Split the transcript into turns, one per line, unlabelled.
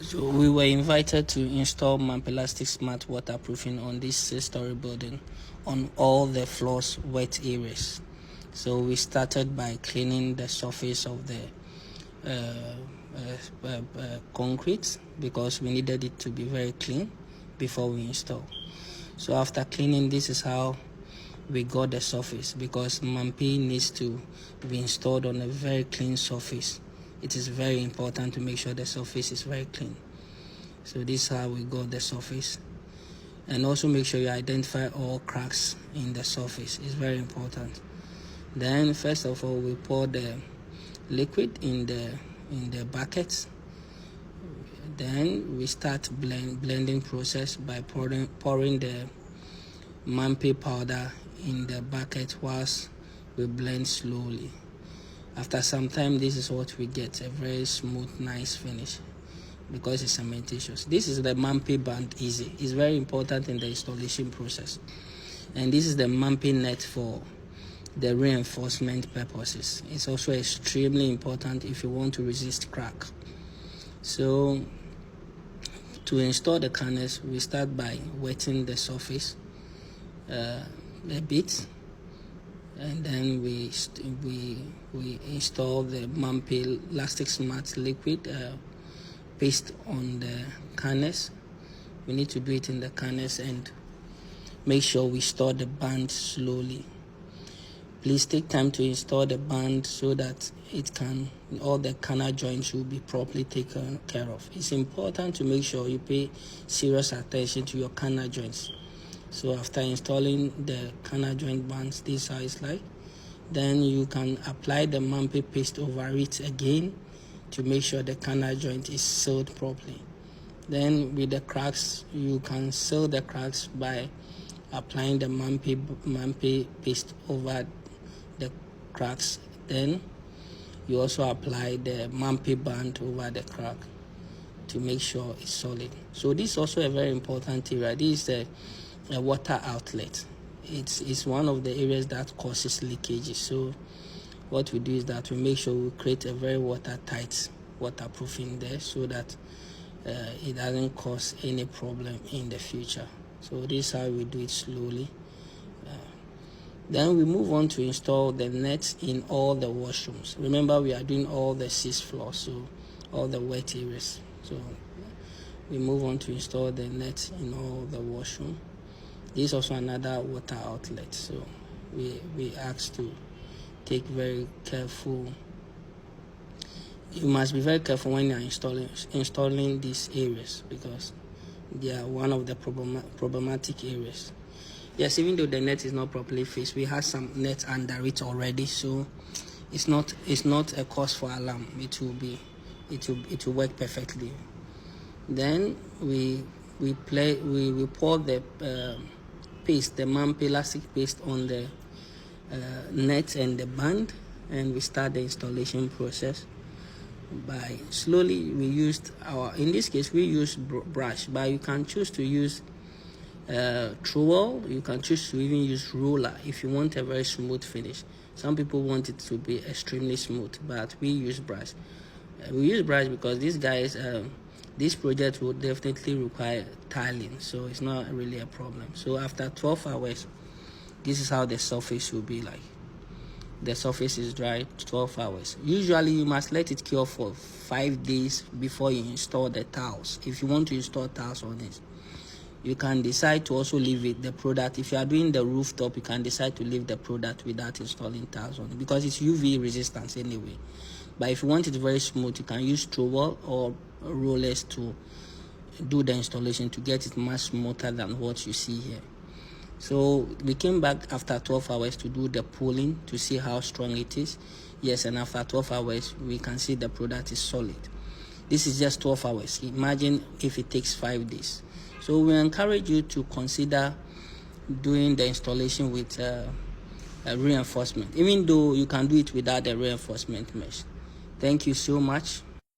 So we were invited to install Plastic Smart waterproofing on this 6-story building on all the floors wet areas. So we started by cleaning the surface of the concrete, because we needed it to be very clean before we install. So after cleaning, this is how we got the surface, because MAMP needs to be installed on a very clean surface. It is very important to make sure the surface is very clean. So this is how we got the surface. And also make sure you identify all cracks in the surface. It's very important. Then first of all, we pour the liquid in the buckets. Then we start blending process by pouring the MAMP powder in the bucket whilst we blend slowly. After some time, this is what we get, a very smooth, nice finish, because it's cementitious. This is the MAMP band easy. It's very important in the installation process. And this is the MAMP net for the reinforcement purposes. It's also extremely important if you want to resist crack. So to install the canals, we start by wetting the surface a bit, and then we install the MAMP Plastic Smart liquid paste on the canals. We need to do it in the canals and make sure we store the band slowly. Please take time to install the band so that all the canal joints will be properly taken care of. It's important to make sure you pay serious attention to your canal joints. So after installing the canal joint bands, this is how it's like. Then you can apply the MAMP paste over it again to make sure the canal joint is sealed properly. Then with the cracks, you can seal the cracks by applying the MAMP paste over the cracks. Then you also apply the MAMP band over the crack to make sure it's solid. So this is also a very important area. This is a water outlet. It's one of the areas that causes leakages. So what we do is that we make sure we create a very watertight waterproofing there, so that it doesn't cause any problem in the future. So this is how we do it slowly. Then we move on to install the nets in all the washrooms. Remember, we are doing all the 6 floors, so all the wet areas. So we move on to install the nets in all the washroom. This is also another water outlet, so we ask to take very careful. You must be very careful when you are installing these areas, because they are one of the problematic areas. Yes, even though the net is not properly fixed, we have some net under it already, so it's not a cause for alarm. It will work perfectly. Then we pour the paste, the MAMP elastic paste, on the net and the band, and we start the installation process by slowly. In this case we use brush, but you can choose to use trowel. You can choose to even use roller if you want a very smooth finish. Some people want it to be extremely smooth, but we use brush. We use brush because these guys, this project will definitely require tiling, so it's not really a problem. So after 12 hours, this is how the surface will be like. The surface is dry 12 hours. Usually you must let it cure for 5 days before you install the tiles. If you want to install tiles on this, you can decide to also leave the product. If you are doing the rooftop, you can decide to leave the product without installing tiles on it, because it's UV resistance anyway. But if you want it very smooth, you can use trowel or rollers to do the installation to get it much smoother than what you see here. So we came back after 12 hours to do the pulling to see how strong it is. Yes, and after 12 hours, we can see the product is solid. This is just 12 hours. Imagine if it takes 5 days. So we encourage you to consider doing the installation with a reinforcement, even though you can do it without a reinforcement mesh. Thank you so much.